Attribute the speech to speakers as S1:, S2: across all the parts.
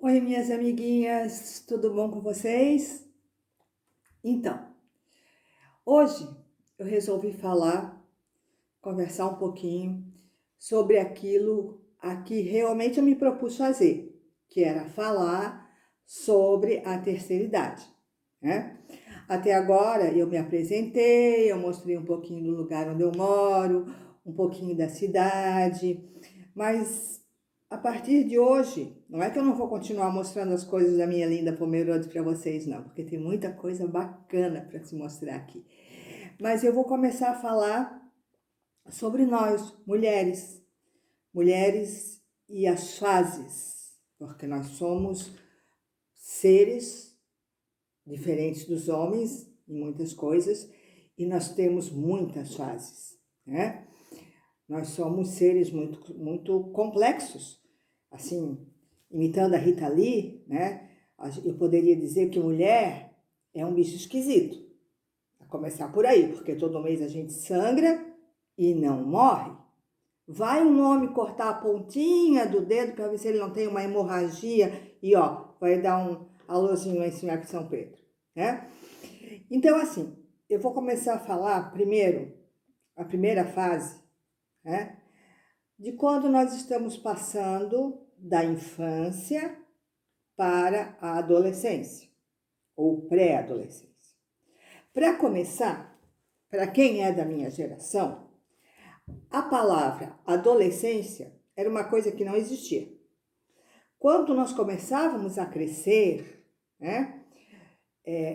S1: Oi, minhas amiguinhas, tudo bom com vocês? Então, hoje eu resolvi conversar um pouquinho sobre aquilo a que realmente eu me propus fazer, que era falar sobre a terceira idade, né? Até agora eu me apresentei, eu mostrei um pouquinho do lugar onde eu moro, um pouquinho da cidade, mas a partir de hoje, não é que eu não vou continuar mostrando as coisas da minha linda Pomerode para vocês, não, porque tem muita coisa bacana para se mostrar aqui. Mas eu vou começar a falar sobre nós, mulheres, mulheres e as fases, porque nós somos seres diferentes dos homens em muitas coisas e nós temos muitas fases, né? Nós somos seres muito complexos. Assim, imitando a Rita Lee, né? Eu poderia dizer que mulher é um bicho esquisito. A começar por aí, porque todo mês a gente sangra e não morre. Vai um homem cortar a pontinha do dedo para ver se ele não tem uma hemorragia e ó, vai dar um alôzinho lá em cima de São Pedro, né? Então, assim, eu vou começar a falar primeiro, a primeira fase, né? De quando nós estamos passando da infância para a adolescência ou pré-adolescência. Para começar, para quem é da minha geração, a palavra adolescência era uma coisa que não existia. Quando nós começávamos a crescer, né,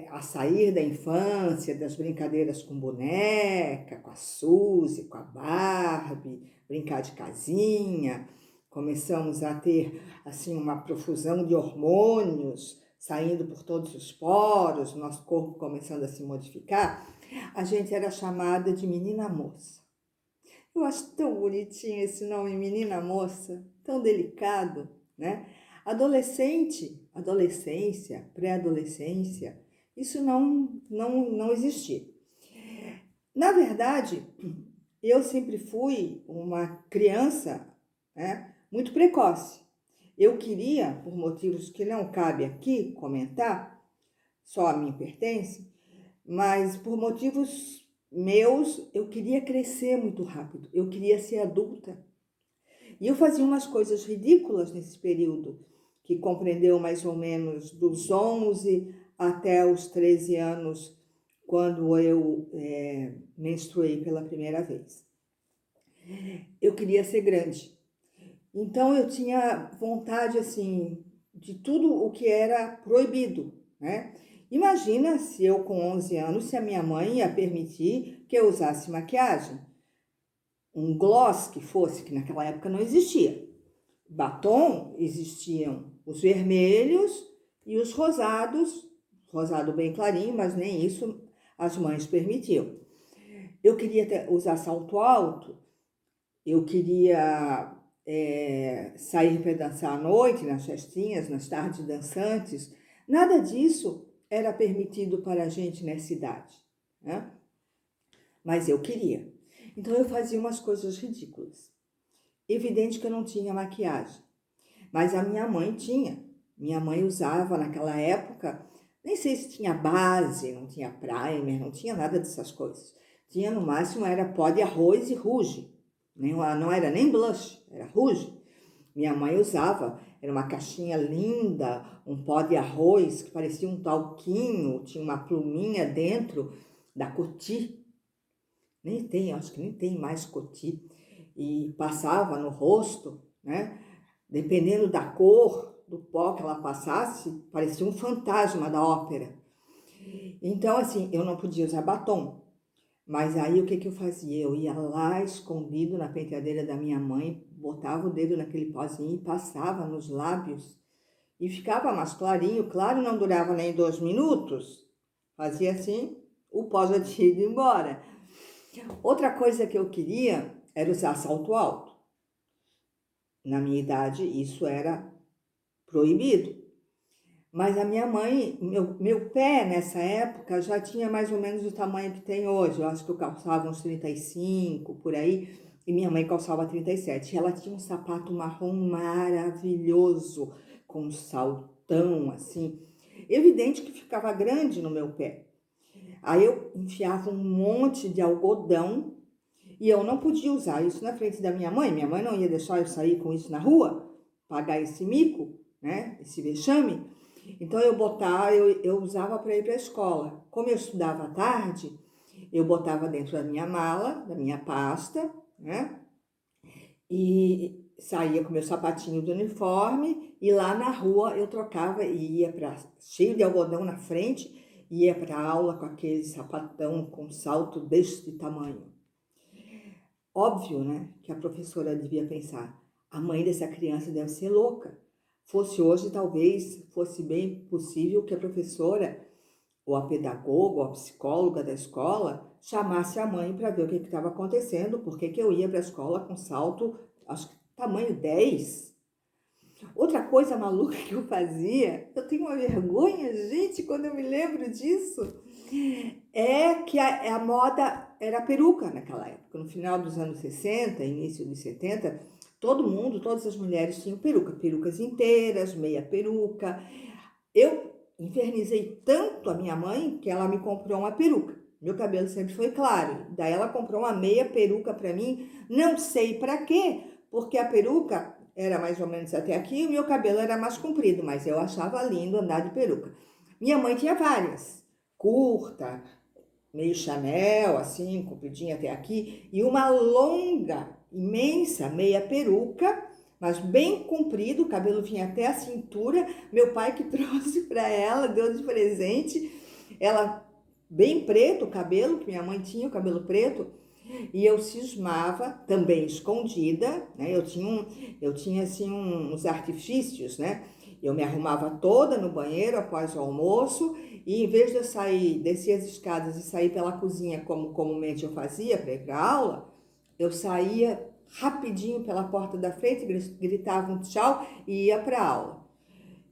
S1: a sair da infância, das brincadeiras com boneca, com a Suzy, com a Barbie, brincar de casinha, começamos a ter assim uma profusão de hormônios saindo por todos os poros, o nosso corpo começando a se modificar, a gente era chamada de menina moça. Eu acho tão bonitinho esse nome, menina moça, tão delicado, né? Adolescente, adolescência, pré-adolescência, isso não existia. Na verdade, eu sempre fui uma criança, né, muito precoce. Eu queria, por motivos que não cabe aqui comentar, só a mim pertence, mas por motivos meus, eu queria crescer muito rápido, eu queria ser adulta. E eu fazia umas coisas ridículas nesse período, que compreendeu mais ou menos dos 11 até os 13 anos, quando eu menstruei pela primeira vez. Eu queria ser grande. Então eu tinha vontade, assim, de tudo o que era proibido, né? Imagina se eu com 11 anos, se a minha mãe ia permitir que eu usasse maquiagem. Um gloss que fosse, que naquela época não existia. Batom, existiam os vermelhos e os rosados, rosado bem clarinho, mas nem isso as mães permitiam. Eu queria usar salto alto, eu queria sair para dançar à noite, nas festinhas, nas tardes dançantes. Nada disso era permitido para a gente nessa idade, né? Mas eu queria. Então eu fazia umas coisas ridículas. Evidente que eu não tinha maquiagem, mas a minha mãe tinha. Minha mãe usava naquela época, nem sei se tinha base, não tinha primer, não tinha nada dessas coisas. Tinha no máximo era pó de arroz e rouge. Não era nem blush, era rouge. Minha mãe usava, era uma caixinha linda, um pó de arroz que parecia um talquinho, tinha uma pluminha dentro da Coty. Nem tem, acho que nem tem mais Coty. E passava no rosto, né? Dependendo da cor do pó que ela passasse, parecia um fantasma da ópera. Então, assim, eu não podia usar batom. Mas aí o que eu fazia? Eu ia lá escondido na penteadeira da minha mãe, botava o dedo naquele pozinho e passava nos lábios. E ficava mais clarinho, claro, não durava nem 2 minutos. Fazia assim, o pó já tinha ido embora. Outra coisa que eu queria era usar salto alto. Na minha idade, isso era proibido. Mas a minha mãe, meu pé nessa época já tinha mais ou menos o tamanho que tem hoje. Eu acho que eu calçava uns 35 por aí, e minha mãe calçava 37. Ela tinha um sapato marrom maravilhoso, com um saltão assim, evidente que ficava grande no meu pé. Aí eu enfiava um monte de algodão e eu não podia usar isso na frente da minha mãe. Minha mãe não ia deixar eu sair com isso na rua, pagar esse mico, né? Esse vexame. Então eu usava para ir para a escola. Como eu estudava à tarde, eu botava dentro da minha mala, da minha pasta, né? E saía com meu sapatinho do uniforme e lá na rua eu trocava e ia para cheio de algodão na frente, ia para aula com aquele sapatão com salto deste tamanho. Óbvio, né, que a professora devia pensar, a mãe dessa criança deve ser louca. Fosse hoje, talvez fosse bem possível que a professora, ou a pedagoga, ou a psicóloga da escola, chamasse a mãe para ver o que estava acontecendo, porque que eu ia para a escola com salto, acho que tamanho 10. Outra coisa maluca que eu fazia, eu tenho uma vergonha, gente, quando eu me lembro disso, é que a moda era peruca naquela época. No final dos anos 60, início dos 70, todo mundo, todas as mulheres tinham peruca, perucas inteiras, meia peruca. Eu infernizei tanto a minha mãe que ela me comprou uma peruca. Meu cabelo sempre foi claro. Daí ela comprou uma meia peruca para mim, não sei para quê, porque a peruca era mais ou menos até aqui e o meu cabelo era mais comprido, mas eu achava lindo andar de peruca. Minha mãe tinha várias, curta, meio Chanel, assim, compridinha até aqui, e uma longa, imensa meia peruca, mas bem comprido, o cabelo vinha até a cintura. Meu pai que trouxe para ela, deu de presente. Ela bem preto, o cabelo, que minha mãe tinha, o cabelo preto, e eu cismava, também escondida, né? Eu tinha assim uns artifícios, né? Eu me arrumava toda no banheiro após o almoço e em vez de eu sair, descer as escadas e sair pela cozinha como comumente eu fazia para ir para a aula, eu saía rapidinho pela porta da frente, gritava um tchau e ia para a aula.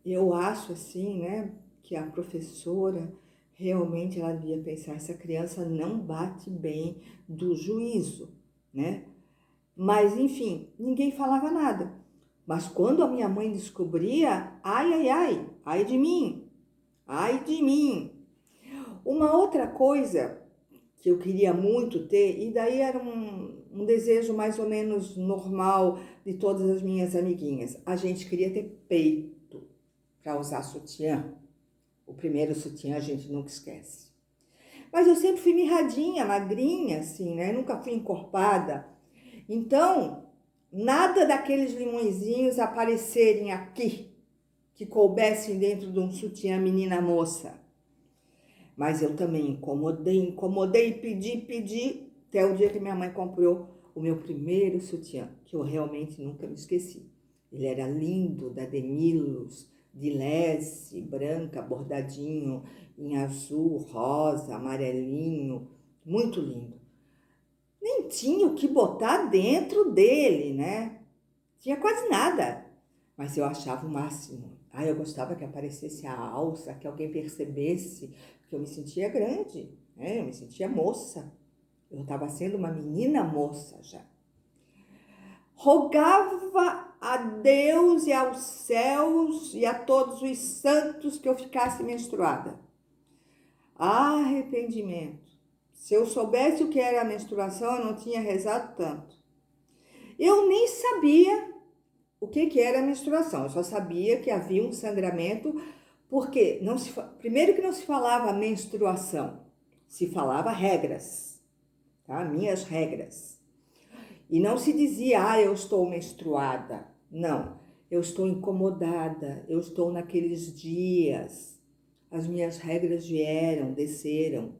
S1: Eu acho assim, né, que a professora realmente ela devia pensar, essa criança não bate bem do juízo, né? Mas enfim, ninguém falava nada. Mas quando a minha mãe descobria, ai, ai, ai, ai de mim, ai de mim. Uma outra coisa que eu queria muito ter, e daí era um desejo mais ou menos normal de todas as minhas amiguinhas, a gente queria ter peito para usar sutiã. O primeiro sutiã a gente nunca esquece. Mas eu sempre fui mirradinha, magrinha, assim, né? Nunca fui encorpada. Então, nada daqueles limõezinhos aparecerem aqui, que coubessem dentro de um sutiã menina moça. Mas eu também incomodei, pedi, até o dia que minha mãe comprou o meu primeiro sutiã, que eu realmente nunca me esqueci. Ele era lindo, da Demilos, de lese, branca, bordadinho, em azul, rosa, amarelinho, muito lindo. Nem tinha o que botar dentro dele, né? Tinha quase nada, mas eu achava o máximo. Eu gostava que aparecesse a alça, que alguém percebesse, porque eu me sentia grande, né? Eu me sentia moça. Eu estava sendo uma menina moça já. Rogava a Deus e aos céus e a todos os santos que eu ficasse menstruada. Arrependimento. Se eu soubesse o que era a menstruação, eu não tinha rezado tanto. Eu nem sabia o que era a menstruação. Eu só sabia que havia um sangramento, porque primeiro que não se falava menstruação, se falava regras, tá? Minhas regras. E não se dizia, eu estou menstruada. Não, eu estou incomodada, eu estou naqueles dias. As minhas regras vieram, desceram.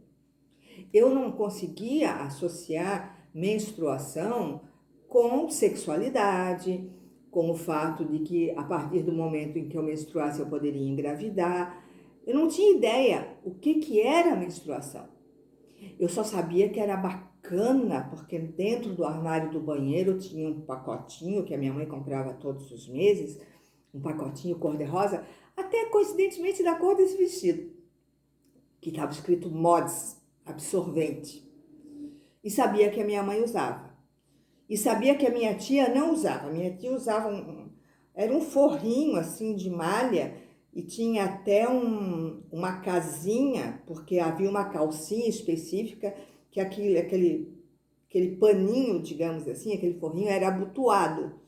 S1: Eu não conseguia associar menstruação com sexualidade, com o fato de que a partir do momento em que eu menstruasse eu poderia engravidar. Eu não tinha ideia o que era a menstruação. Eu só sabia que era bacana, porque dentro do armário do banheiro tinha um pacotinho que a minha mãe comprava todos os meses, um pacotinho cor-de-rosa, até coincidentemente da cor desse vestido, que estava escrito Mods, absorvente. E sabia que a minha mãe usava. E sabia que a minha tia não usava. A minha tia usava era um forrinho assim de malha e tinha até uma casinha, porque havia uma calcinha específica que aquele paninho, digamos assim, aquele forrinho era abotoado.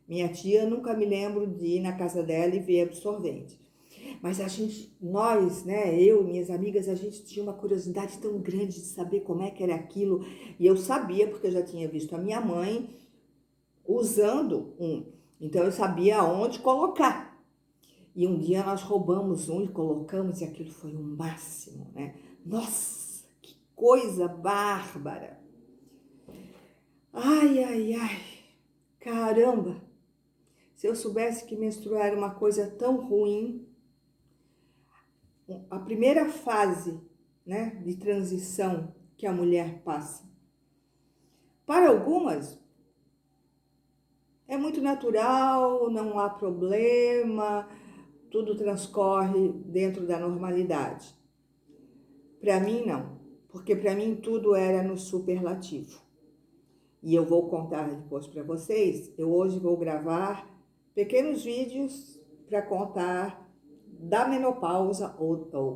S1: Minha tia, nunca me lembro de ir na casa dela e ver absorvente. Mas a gente, nós, né, eu e minhas amigas, a gente tinha uma curiosidade tão grande de saber como é que era aquilo. E eu sabia, porque eu já tinha visto a minha mãe usando um. Então eu sabia aonde colocar. E um dia nós roubamos um e colocamos, e aquilo foi o máximo, né? Nossa, que coisa bárbara! Ai, ai, ai, caramba! Se eu soubesse que menstruar era uma coisa tão ruim, a primeira fase, né, de transição que a mulher passa. Para algumas, é muito natural, não há problema, tudo transcorre dentro da normalidade. Para mim, não, porque para mim tudo era no superlativo. E eu vou contar depois para vocês. Eu hoje vou gravar pequenos vídeos para contar da menopausa,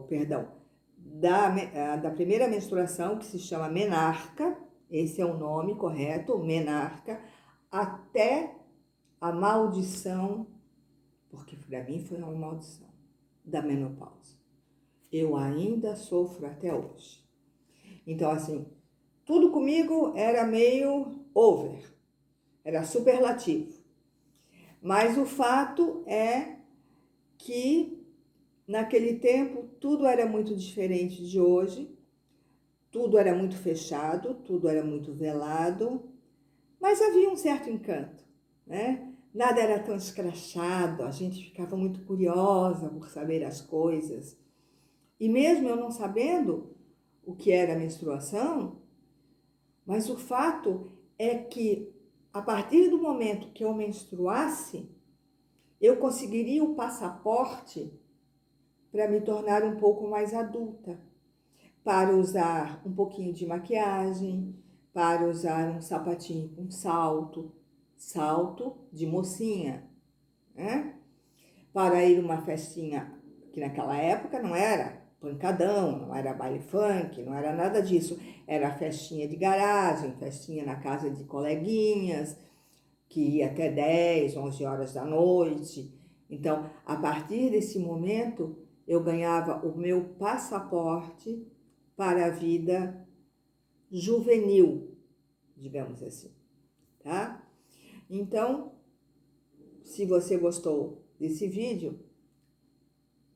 S1: perdão, da primeira menstruação, que se chama menarca, esse é o nome correto, menarca, até a maldição, porque para mim foi uma maldição, da menopausa. Eu ainda sofro até hoje. Então, assim, tudo comigo era meio over, era superlativo. Mas o fato é que naquele tempo tudo era muito diferente de hoje, tudo era muito fechado, tudo era muito velado, mas havia um certo encanto, né? Nada era tão escrachado, a gente ficava muito curiosa por saber as coisas. E mesmo eu não sabendo o que era a menstruação, mas o fato é que a partir do momento que eu menstruasse, eu conseguiria o passaporte para me tornar um pouco mais adulta, para usar um pouquinho de maquiagem, para usar um sapatinho com salto, salto de mocinha, né? Para ir uma festinha que naquela época não era pancadão, não era baile funk, não era nada disso. Era festinha de garagem, festinha na casa de coleguinhas, que ia até 10, 11 horas da noite. Então, a partir desse momento, eu ganhava o meu passaporte para a vida juvenil, digamos assim, tá? Então, se você gostou desse vídeo,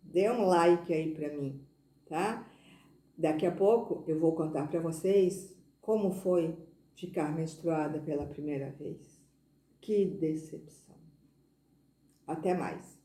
S1: dê um like aí para mim, tá? Daqui a pouco eu vou contar para vocês como foi ficar menstruada pela primeira vez. Que decepção! Até mais!